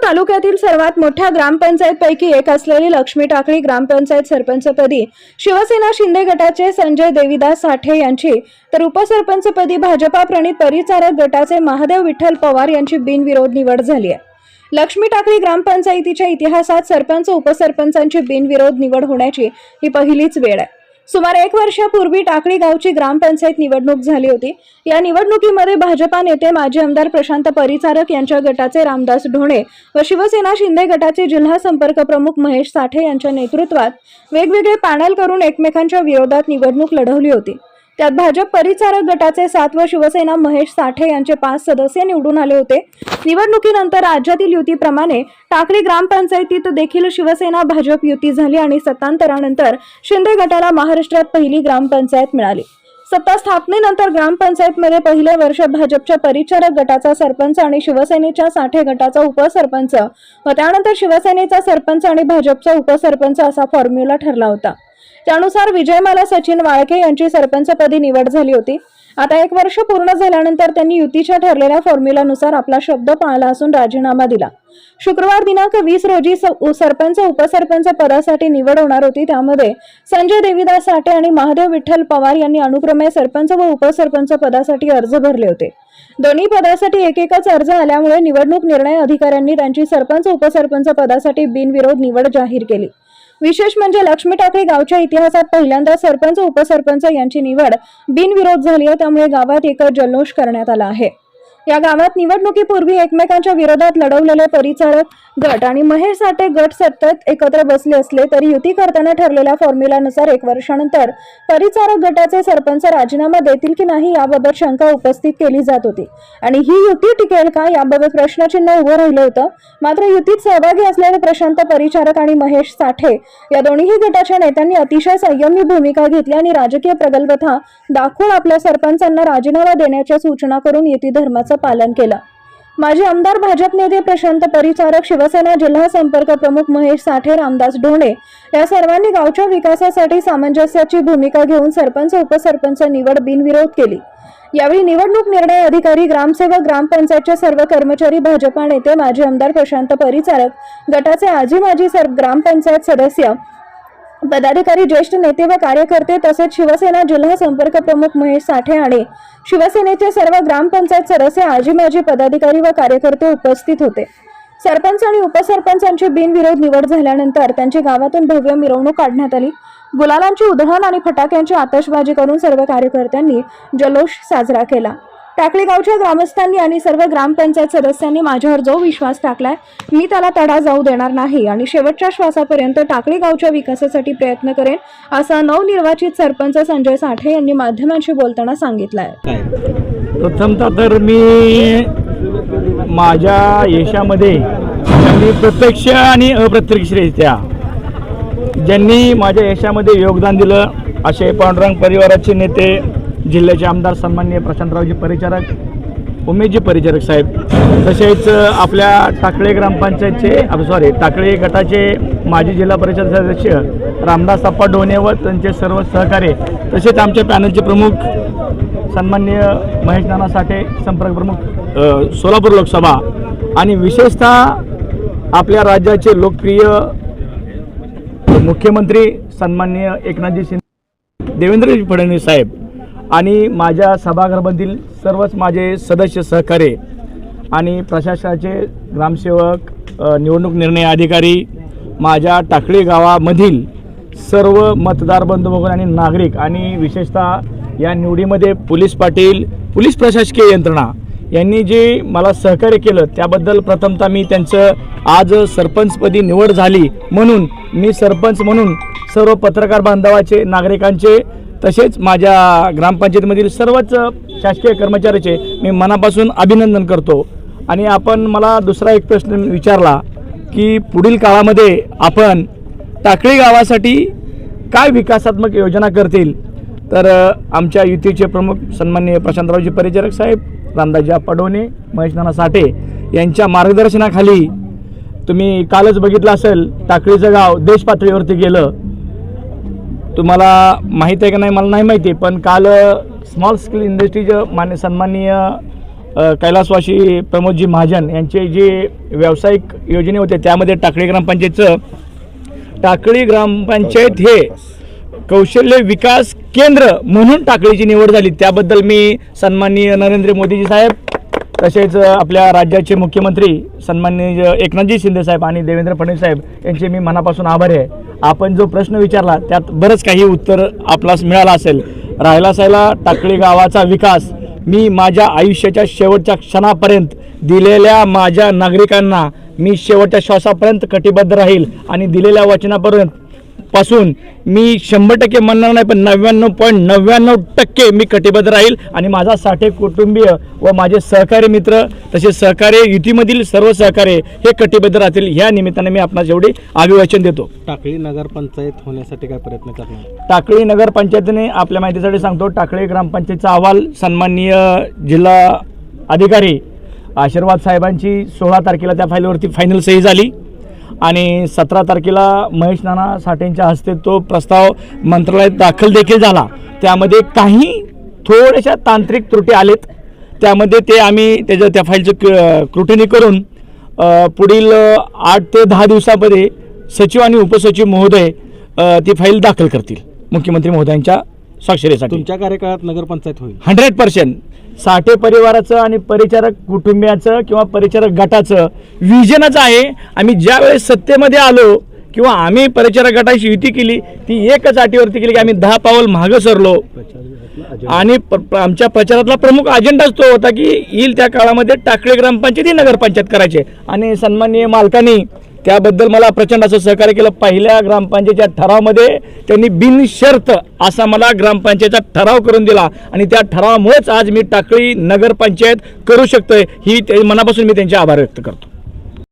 तालुक्यातील सर्वात मोठ्या ग्रामपंचायतपैकी एक असलेली लक्ष्मी टाकळी ग्रामपंचायत सरपंचपदी शिवसेना शिंदे गटाचे संजय देवीदास साठे यांची तर उपसरपंचपदी भाजपा प्रणित परिचारक गटाचे महादेव विठ्ठल पवार यांची बिनविरोध निवड झाली आहे। लक्ष्मी टाकळी ग्रामपंचायतीच्या इतिहासात सरपंच उपसरपंचांची बिनविरोध निवड होण्याची ही पहिलीच वेळ आहे। सुमारे 1 वर्षापूर्वी टाकळी गावची ग्रामपंचायत निवडणूक झाली होती। या निवडणुकीमध्ये भाजपा नेते माजी आमदार प्रशांत परिचारक यांच्या गटाचे रामदास ढोणे व शिवसेना शिंदे गटाचे जिल्हा संपर्क प्रमुख महेश साठे यांच्या नेतृत्वात वेगवेगळे पॅनल करून एकमेकांच्या विरोधात निवडणूक लढवली होती। त्यात भाजप परिचारक गटाचे 7 व शिवसेना महेश साठे यांचे 5 सदस्य निवडून आले होते। निवडणुकीनंतर राज्यातील युतीप्रमाणे टाकळी ग्रामपंचायतीत देखील शिवसेना भाजप युती झाली आणि सत्तांतरानंतर शिंदे गटाला महाराष्ट्रात पहिली ग्रामपंचायत मिळाली। सत्ता स्थापनेनंतर ग्रामपंचायतमध्ये पहिले वर्ष भाजपच्या परिचारक गटाचा सरपंच आणि शिवसेनेच्या साठे गटाचा उपसरपंच व त्यानंतर शिवसेनेचा सरपंच आणि भाजपचा उपसरपंच असा फॉर्म्युला ठरला होता। त्यानुसार विजयमाला सचिन वाळके यांची सरपंचपदी निवड झाली होती। आता 1 वर्ष पूर्ण झाल्यानंतर त्यांनी युतीच्या ठरलेल्या फॉर्म्युलानुसार आपला शब्द पाळला असून राजीनामा दिला। शुक्रवार दिनांक 20 रोजी सरपंच उपसरपंच पदासाठी निवड होणार होती। त्यामध्ये संजय देवीदास साठे आणि महादेव विठ्ठल पवार यांनी अनुक्रमे सरपंच व उपसरपंच पदासाठी अर्ज भरले होते। दोन्ही पदासाठी एकच अर्ज आल्यामुळे निवडणूक निर्णय अधिकाऱ्यांनी त्यांची सरपंच उपसरपंच पदासाठी बिनविरोध निवड जाहीर केली। विशेष म्हणजे लक्ष्मी टाकळी गावच्या इतिहासात पहिल्यांदा सरपंच उपसरपंच यांची निवड बिनविरोध झाली आहे। त्यामुळे गावात एक जल्लोष करण्यात आला आहे। या गावात निवडणुकीपूर्वी एकमेकांच्या विरोधात लढवलेले परिचारक गट आणि महेश साठे गट सतत एकत्र बसले असले तरी युती करताना ठरलेल्या फॉर्म्युलानुसार 1 वर्षानंतर परिचारक गटाचे सरपंच राजीनामा देतील की नाही याबाबत शंका उपस्थित केली जात होती आणि ही युती टिकेल का याबाबत प्रश्नचिन्ह उभं राहिलं होतं। मात्र युतीत सहभागी असलेले प्रशांत परिचारक आणि महेश साठे या दोन्ही गटाच्या नेत्यांनी अतिशय संयमी भूमिका घेतली आणि राजकीय प्रगल्भता दाखवून आपल्या सरपंचांना राजीनामा देण्याच्या सूचना करून युती धर्माचं पालन केलं। माजी आमदार भाजप नेते प्रशांत परिचारक शिवसेना जिल्हा संपर्क प्रमुख महेश साठे रामदास ढोणे या सर्वांनी गावच्या विकासासाठी सामंजस्याची भूमिका घेऊन सरपंच उपसरपंच निवड बिनविरोध केली। यावेळी निवडणूक निर्णय अधिकारी ग्रामसेवक ग्रामपंचायतचे सर्व कर्मचारी भाजपा नेते माजी आमदार प्रशांत परिचारक गटाचे आजी माजी ग्रामपंचायत सदस्य पदाधिकारी ज्येष्ठ नेते व कार्यकर्ते तसेच शिवसेना जिल्हा संपर्क प्रमुख महेश साठे आणि शिवसेनेचे सर्व ग्रामपंचायत सदस्य आजी माजी पदाधिकारी व कार्यकर्ते उपस्थित होते। सरपंच आणि उपसरपंचांची बिनविरोध निवड झाल्यानंतर त्यांची गावातून भव्य मिरवणूक काढण्यात आली। गुलालांची उधळण आणि फटाक्यांची आतषबाजी करून सर्व कार्यकर्त्यांनी जल्लोष साजरा केला। टाकळी गावच्या ग्रामस्थांनी आणि सर्व ग्रामपंचायत सदस्यांनी माझ्यावर जो विश्वास टाकलाय मी त्याला तडा जाऊ देणार नाही आणि शेवटच्या श्वासापर्यंत टाकळी गावच्या विकासासाठी प्रयत्न करेन असं नवनिर्वाचित सरपंच संजय साठे यांनी माध्यमांशी बोलताना सांगितलंय। प्रथमतः तर मी माझ्या यशामध्ये ज्यांनी प्रत्यक्ष आणि अप्रत्यक्षरित्या ज्यांनी माझ्या यशामध्ये योगदान दिलं असे पांडुरंग परिवाराचे नेते जिल्ह्याचे आमदार सन्माननीय प्रशांतरावजी परिचारक उमेशजी परिचारक साहेब तसेच आपल्या टाकळी ग्रामपंचायतचे टाकळी गटाचे माजी जिल्हा परिषद सदस्य रामदास अप्पा ढोणे व त्यांचे सर्व सहकारी तसेच आमच्या पॅनलचे प्रमुख सन्माननीय महेश नाना साठे संपर्क प्रमुख सोलापूर लोकसभा आणि विशेषतः आपल्या राज्याचे लोकप्रिय मुख्यमंत्री सन्माननीय एकनाथजी शिंदे देवेंद्रजी फडणवीस साहेब आणि माझ्या सभागृहामधील सर्वच माझे सदस्य सहकारी आणि प्रशासनाचे ग्रामसेवक निवडणूक निर्णय अधिकारी माझ्या टाकळी गावामधील सर्व मतदार बंधू आणि नागरिक आणि विशेषतः या निवडीमध्ये पोलीस पाटील पोलीस प्रशासकीय यंत्रणा यांनी जे मला सहकार्य केलं त्याबद्दल प्रथमतः मी त्यांचं आज सरपंचपदी निवड झाली म्हणून मी सरपंच म्हणून सर्व पत्रकार बांधवाचे नागरिकांचे तसेच माझ्या ग्रामपंचायतीमधील सर्वच शासकीय कर्मचाऱ्याचे मी मनापासून अभिनंदन करतो। आणि आपण मला दुसरा एक प्रश्न विचारला की पुढील काळामध्ये आपण टाकळी गावासाठी काय विकासात्मक योजना करतील तर आमच्या युतीचे प्रमुख सन्माननीय प्रशांतरावजी परिचारक साहेब रामदासजी अप्पा ढोणे महेश नाना साठे यांच्या मार्गदर्शनाखाली तुम्ही कालच बघितलं असेल टाकळीचं गाव देश पातळीवरती गेलं। तुम्हाला माहीत आहे का नाही मला नाही माहिती पण काल स्मॉल स्केल इंडस्ट्रीज सन्माननीय कैलासवासी प्रमोदजी महाजन यांचे जे व्यावसायिक योजने होते त्यामध्ये टाकळी ग्रामपंचायत हे कौशल्य विकास केंद्र म्हणून टाकळीची निवड झाली. त्याबद्दल मी सन्माननीय नरेंद्र मोदीजी साहेब, तसेच आपल्या राज्याचे मुख्यमंत्री सन्माननीय एकनाथजी शिंदे साहेब आणि देवेंद्र फडणवीस साहेब यांचे मी मनापासून आभारी आहे. आपण जो प्रश्न विचारला त्यात बरंच काही उत्तर आपल्यास मिळालं असेल. राहिला सायला टाकळी गावाचा विकास मी माझ्या आयुष्याच्या शेवटच्या क्षणापर्यंत दिलेल्या माझ्या नागरिकांना मी शेवटच्या श्वासापर्यंत कटिबद्ध राहील आणि दिलेल्या वचनापर्यंत पासून मी 100% म्हणणार नाही, पण 99.99% मी कटिबद्ध राहील आणि माझा साठे कुटुंबीय व माझे सहकारी मित्र तसेच सहकार्य युतीमधील सर्व सहकार्य हे कटिबद्ध राहतील. ह्या निमित्ताने मी आपणास एवढे अभिवाचन देतो. टाकळी नगरपंचायत होण्यासाठी काय प्रयत्न करणार? टाकळी नगरपंचायतीने आपल्या माहितीसाठी सांगतो, टाकळी ग्रामपंचायतचा अहवाल सन्माननीय जिल्हा अधिकारी आशीर्वाद साहेबांची 16 तारखेला त्या फाईलवरती फायनल सही झाली आणि 17 तारखेला महेश नाना साठेंच्या हस्ते तो प्रस्ताव मंत्रालयात दाखल देखील झाला. त्यामध्ये काही थोड्याशा तांत्रिक त्रुटी आलेत. त्यामध्ये ते आम्ही त्या फाईलचं कृतीने करून पुढील 8 ते 10 दिवसामध्ये सचिव आणि उपसचिव महोदय ती फाईल दाखल करतील मुख्यमंत्री महोदयांच्या स्वाक्षरीसाठी. तुमच्या कार्यकाळात नगरपंचायत होईल 100%. साठे परिवाराचं आणि परिचारक कुटुंबियाचं किंवा परिचारक गटाचं विजनच आहे. आम्ही ज्या वेळेस सत्तेमध्ये आलो किंवा आम्ही परिचारक गटाची युती केली ती एकच अटीवरती केली की आम्ही 10 पावल मागं सरलो आणि आमच्या प्रचारातला प्रमुख अजेंडाच तो होता की येईल त्या काळामध्ये टाकळी ग्रामपंचायत ही नगरपंचायत करायचे आणि सन्माननीय मालकांनी त्याबद्दल मला प्रचंड असं सहकार्य केलं. पहिल्या ग्रामपंचायतीच्या ठरावामध्ये त्यांनी बिनशर्त असा मला ग्रामपंचायतचा ठराव करून दिला आणि त्या ठरावामुळेच आज मी टाकळी नगरपंचायत करू शकतोय. ही मनापासून मी त्यांचे आभार व्यक्त करतो.